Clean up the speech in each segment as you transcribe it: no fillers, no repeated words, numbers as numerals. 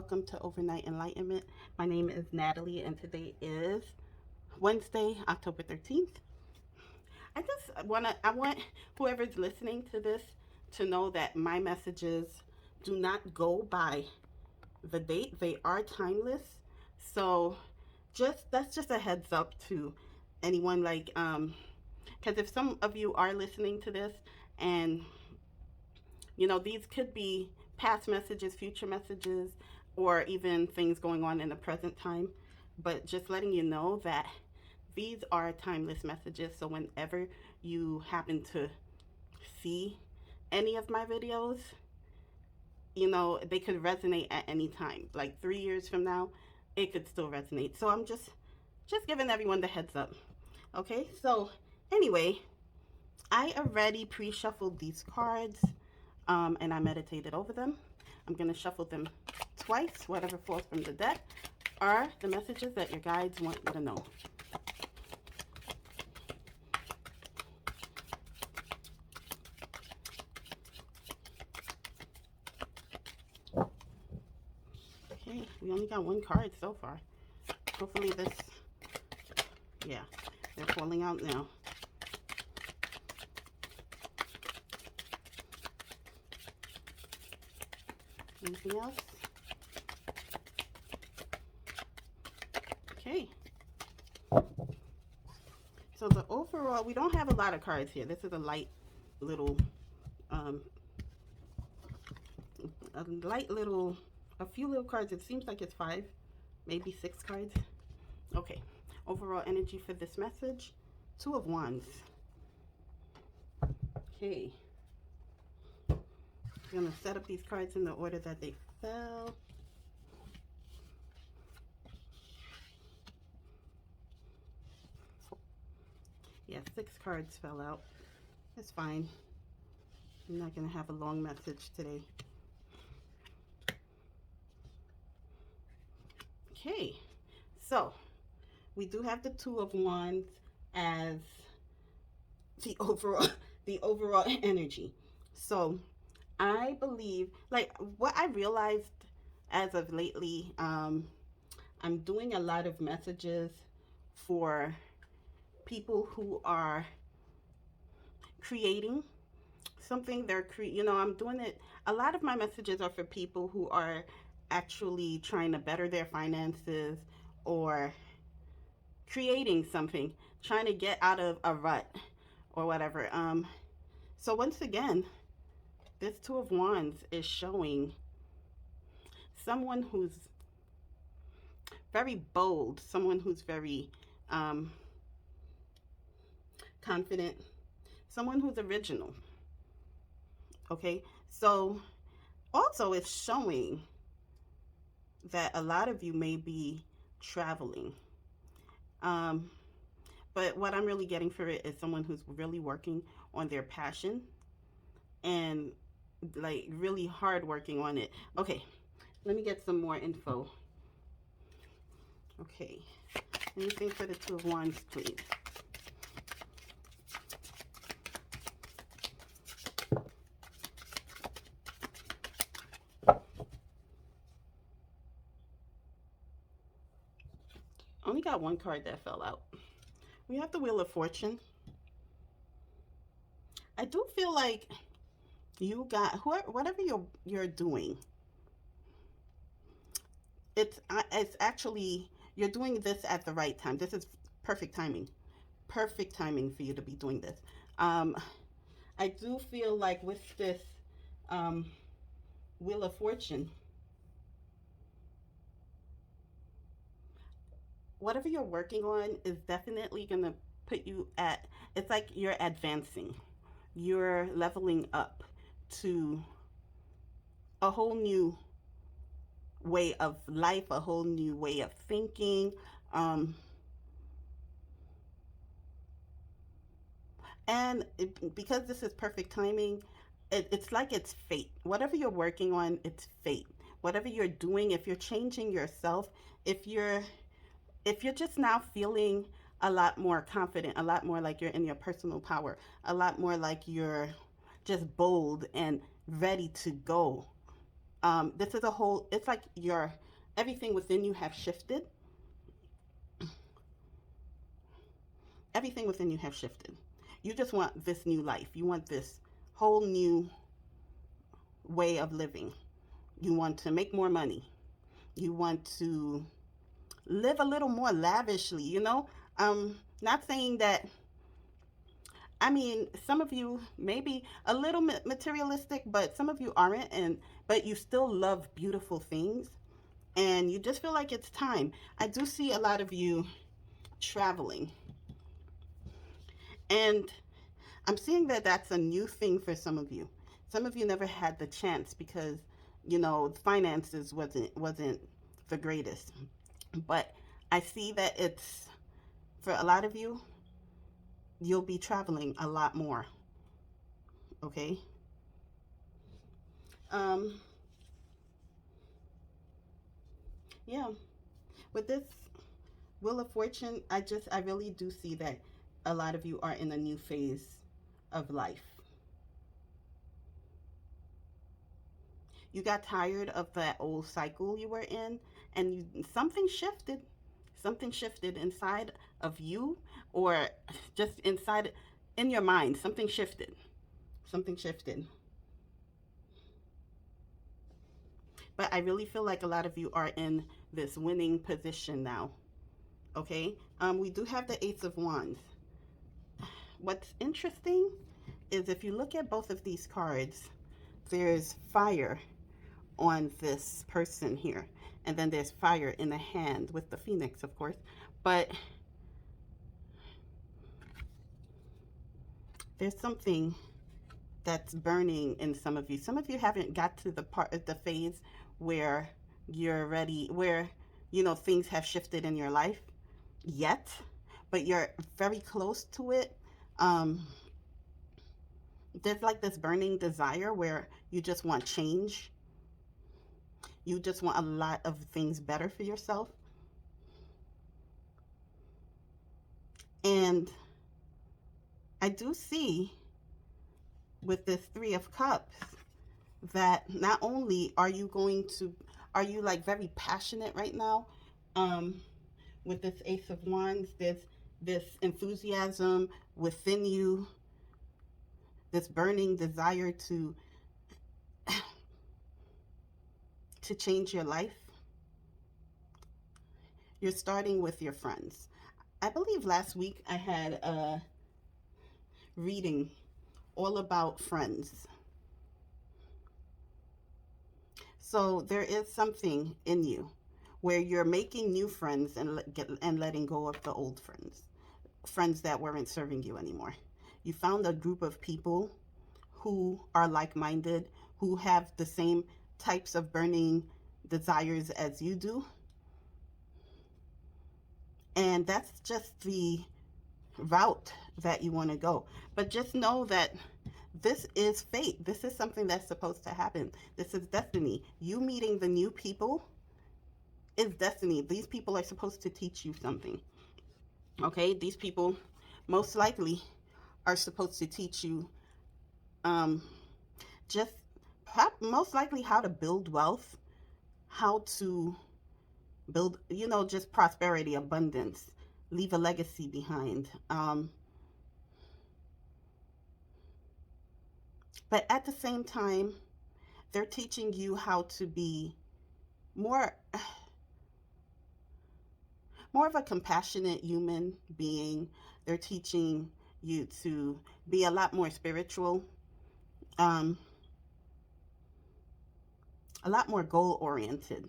welcome to Overnight Enlightenment. My name is Natalie, and today is Wednesday, October 13th. I want whoever's listening to this to know that my messages do not go by the date. They are timeless. So that's just a heads up to anyone, because if some of you are listening to this and these could be past messages, future messages, or even things going on in the present time. But just letting you know that these are timeless messages. So whenever you happen to see any of my videos, they could resonate at any time. Like 3 years from now, it could still resonate. So I'm just giving everyone the heads up. Okay, so anyway, I already pre-shuffled these cards. And I meditated over them. I'm going to shuffle them twice. Whatever falls from the deck are the messages that your guides want you to know. Okay, we only got one card so far. Hopefully yeah, they're falling out now. Anything else? Okay. So the overall, we don't have a lot of cards here. This is a light little, a few little cards. It seems like it's 5, maybe 6 cards. Okay. Overall energy for this message, 2 of Wands. Okay. I'm going to set up these cards in the order that they fell. Yeah, 6 cards fell out. That's fine. I'm not going to have a long message today. Okay, so we do have the 2 of Wands as the overall energy. So I believe, like, what I realized as of lately, I'm doing a lot of messages for people who are creating something. I'm doing it. A lot of my messages are for people who are actually trying to better their finances or creating something, trying to get out of a rut or whatever. So once again, this 2 of Wands is showing someone who's very bold, someone who's very confident, someone who's original. Okay, so also it's showing that a lot of you may be traveling. But what I'm really getting for it is someone who's really working on their passion and like really hard working on it. Okay, let me get some more info. Okay, anything for the 2 of Wands, please. Only got one card that fell out. We have the Wheel of Fortune. I do feel like you got whatever you're doing. It's actually, you're doing this at the right time. This is perfect timing. Perfect timing for you to be doing this. I do feel like with this Wheel of Fortune, whatever you're working on is definitely going to put you at, it's like you're advancing. You're leveling up to a whole new way of life, a whole new way of thinking. Because this is perfect timing, it's like it's fate. Whatever you're working on, it's fate. Whatever you're doing, if you're changing yourself, if you're just now feeling a lot more confident, a lot more like you're in your personal power, a lot more like you're just bold and ready to go, This is a whole, it's like your, everything within you have shifted. Everything within you have shifted. You just want this new life. You want this whole new way of living. You want to make more money. You want to live a little more lavishly, you know? Not saying that, I mean, some of you maybe a little materialistic, but some of you aren't, and but you still love beautiful things, and you just feel like it's time. I do see a lot of you traveling, and I'm seeing that that's a new thing for some of you. Some of you never had the chance because, you know, finances wasn't the greatest. But I see that it's for a lot of you, you'll be traveling a lot more. Okay. Um. Yeah. With this Wheel of Fortune, I really do see that a lot of you are in a new phase of life. You got tired of that old cycle you were in, and something shifted. Something shifted inside of you, or just inside in your mind. Something shifted. Something shifted. But I really feel like a lot of you are in this winning position now. Okay. We do have the Ace of Wands. What's interesting is if you look at both of these cards, there's fire on this person here. And then there's fire in the hand with the phoenix, of course. But there's something that's burning in some of you. Some of you haven't got to the part of the phase where you're ready, where, you know, things have shifted in your life yet, but you're very close to it. Um, there's like this burning desire where you just want change. You just want a lot of things better for yourself. And I do see with this Three of Cups that not only are you like very passionate right now? Um, with this Ace of Wands, there's this enthusiasm within you, this burning desire to change your life. You're starting with your friends. I believe last week I had a reading all about friends. So there is something in you where you're making new friends and letting go of the old friends, friends that weren't serving you anymore. You found a group of people who are like-minded, who have the same types of burning desires as you do. And that's just the route that you want to go. But just know that this is fate. This is something that's supposed to happen. This is destiny. You meeting the new people is destiny. These people are supposed to teach you something. Okay? These people most likely are supposed to teach you um, just most likely how to build wealth, how to build, you know, just prosperity, abundance, leave a legacy behind. But at the same time, they're teaching you how to be more more of a compassionate human being. They're teaching you to be a lot more spiritual, um, a lot more goal oriented.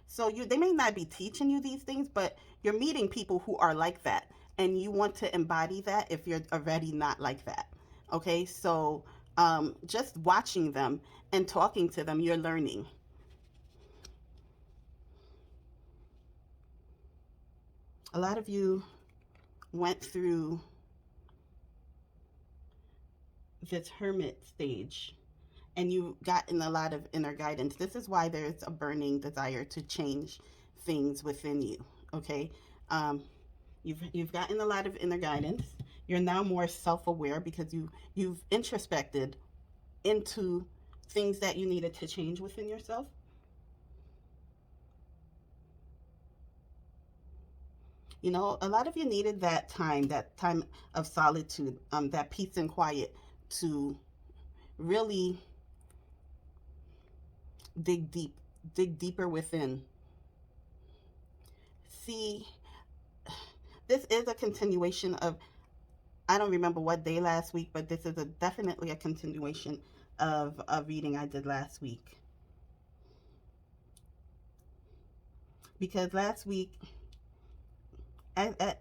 So they may not be teaching you these things, but you're meeting people who are like that, and you want to embody that if you're already not like that. Okay, so just watching them and talking to them, you're learning. A lot of you went through this hermit stage and you've gotten a lot of inner guidance. This is why there's a burning desire to change things within you. Okay, um, you've gotten a lot of inner guidance. You're now more self-aware because you've introspected into things that you needed to change within yourself. You know, a lot of you needed that time of solitude, that peace and quiet to really dig deep, dig deeper within. See, this is a continuation of, I don't remember what day last week, but this is definitely a continuation of a reading I did last week. Because last week,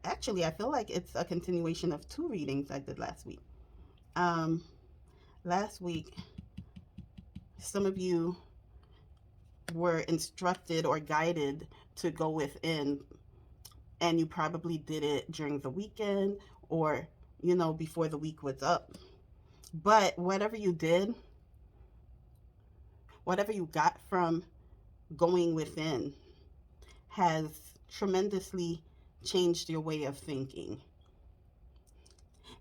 actually, I feel like it's a continuation of two readings I did last week. Um, Last week, some of you were instructed or guided to go within, and you probably did it during the weekend or, before the week was up. But whatever you did, whatever you got from going within, has tremendously changed your way of thinking.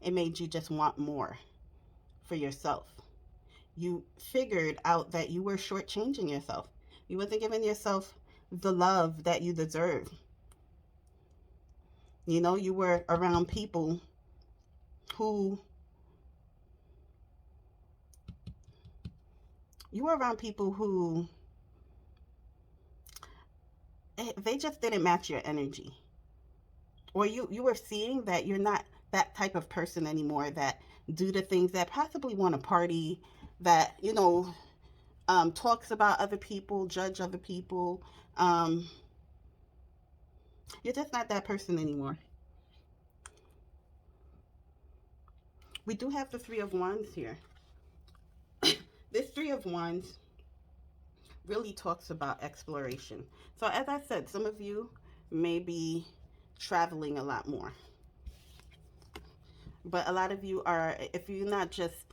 It made you just want more for yourself. You figured out that you were shortchanging yourself. You wasn't giving yourself the love that you deserve. You were around people who you were around people who they just didn't match your energy. Or you were seeing that you're not that type of person anymore, that do the things, that possibly want to party, that talks about other people, judge other people. You're just not that person anymore. We do have the Three of Wands here. This Three of Wands really talks about exploration. So as I said, some of you may be traveling a lot more, but a lot of you are, if you're not just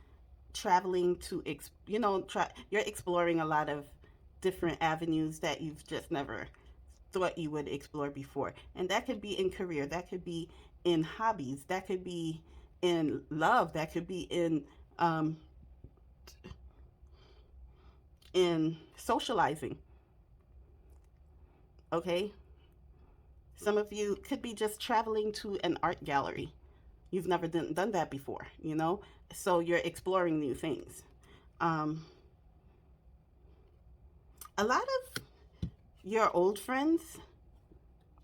traveling to you're exploring a lot of different avenues that you've just never thought you would explore before. And that could be in career, that could be in hobbies, that could be in love, that could be um in socializing. Okay, some of you could be just traveling to an art gallery. You've never done that before, so you're exploring new things. um a lot of your old friends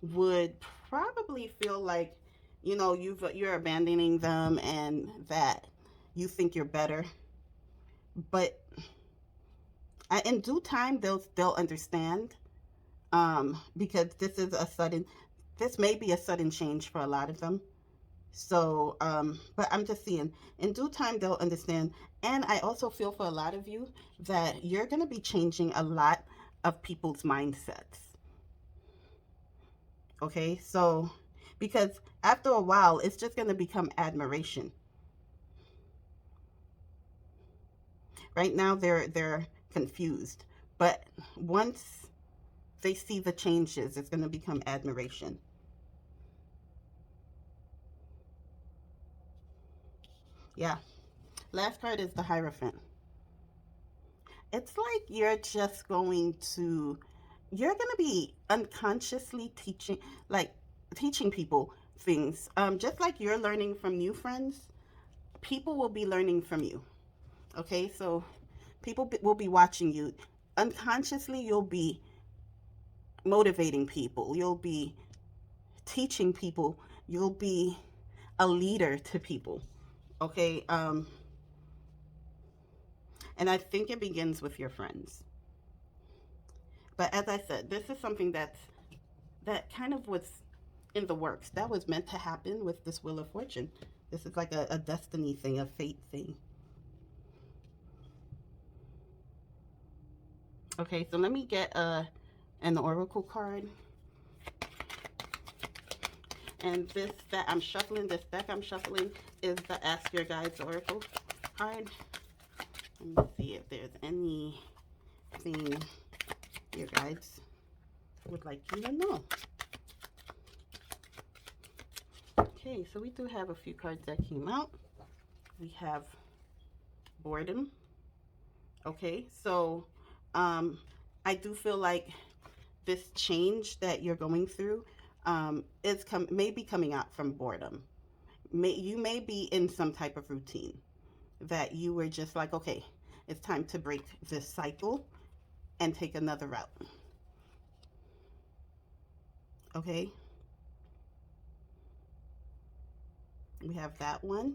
would probably feel like, you're abandoning them, and that you think you're better. But in due time, they'll understand, because this may be a sudden change for a lot of them. So, but I'm just seeing, in due time, they'll understand. And I also feel for a lot of you that you're going to be changing a lot of people's mindsets. Okay, so because after a while, it's just going to become admiration. Right now, they're confused, but once they see the changes, it's going to become admiration. Yeah. Last card is the Hierophant. It's like you're going to be unconsciously teaching people things. Just like you're learning from new friends, people will be learning from you. Okay, so people will be watching you. Unconsciously, you'll be motivating people. You'll be teaching people. You'll be a leader to people. Okay, and I think it begins with your friends. But as I said, this is something that kind of was in the works. That was meant to happen with this Wheel of Fortune. This is like a destiny thing, a fate thing. Okay, so let me get an oracle card. And this deck I'm shuffling is the Ask Your Guides Oracle card. Let me see if there's anything your guides would like you to know. Okay, so we do have a few cards that came out. We have boredom, Okay, so um, I do feel like this change that you're going through may be coming out from boredom. You may be in some type of routine that you were just like, okay, it's time to break this cycle and take another route. Okay, we have that one.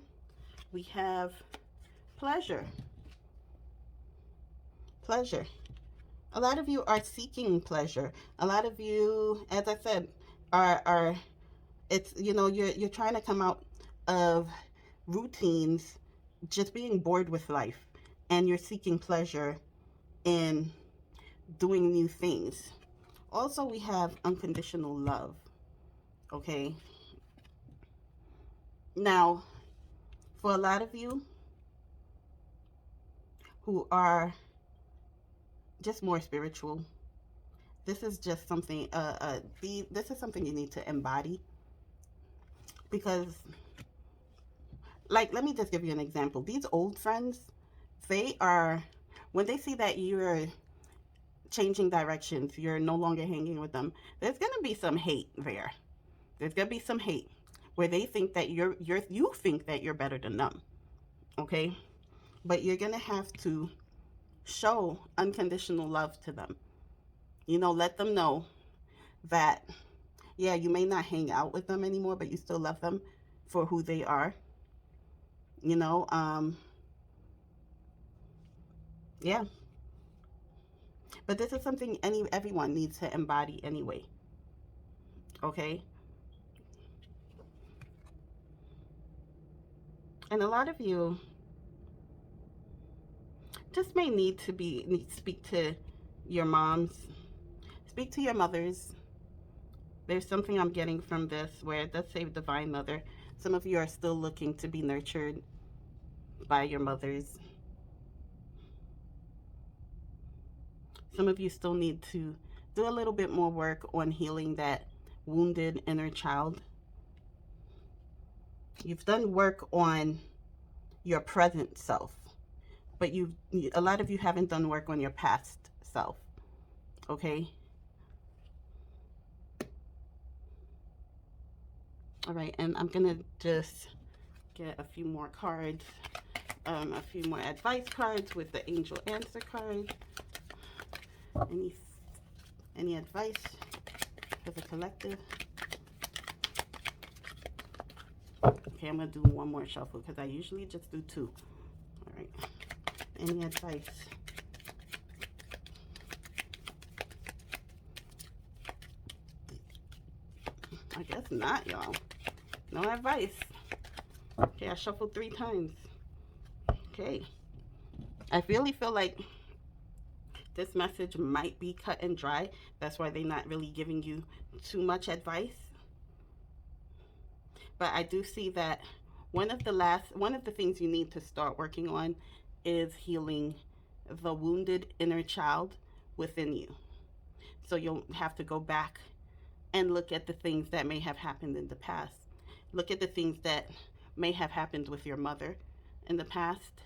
We have pleasure. Pleasure. A lot of you are seeking pleasure. A lot of you, as I said, are it's you're trying to come out of routines, just being bored with life, and you're seeking pleasure in doing new things. Also, we have unconditional love. Okay. Now, for a lot of you who are just more spiritual, this is just something. This is something you need to embody because, like, let me just give you an example. These old friends, they are when they see that you're changing directions, you're no longer hanging with them. There's gonna be some hate there. There's gonna be some hate where they think that you think that you're better than them. Okay, but you're gonna have to show unconditional love to them. Let them know that, yeah, you may not hang out with them anymore, but you still love them for who they are. You know, yeah. But this is something everyone needs to embody anyway. Okay, and a lot of you just may speak to your moms, speak to your mothers. There's something I'm getting from this where it does say divine mother. Some of you are still looking to be nurtured by your mothers. Some of you still need to do a little bit more work on healing that wounded inner child. You've done work on your present self, but a lot of you haven't done work on your past self. Okay? All right, and I'm going to just get a few more cards, a few more advice cards with the angel answer card. Any advice for the collective? Okay, I'm going to do one more shuffle because I usually just do two. All right. Any advice? I guess not, y'all. No advice. Okay, I shuffled 3 times. Okay. I really feel like this message might be cut and dry. That's why they're not really giving you too much advice. But I do see that one of the things you need to start working on is healing the wounded inner child within you. So you'll have to go back and look at the things that may have happened in the past. Look at the things that may have happened with your mother in the past.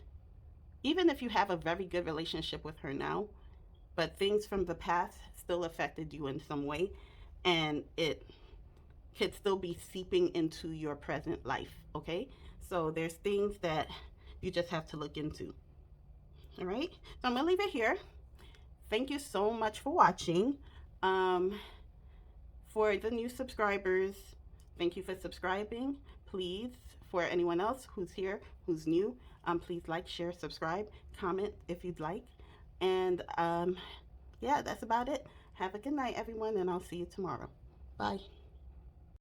Even if you have a very good relationship with her now, but things from the past still affected you in some way, and it could still be seeping into your present life, okay? So there's things that you just have to look into. All right, so I'm gonna leave it here. Thank you so much for watching. For the new subscribers, thank you for subscribing. Please, for anyone else who's here, who's new, please like, share, subscribe, comment if you'd like. And yeah, that's about it. Have a good night, everyone, and I'll see you tomorrow. Bye.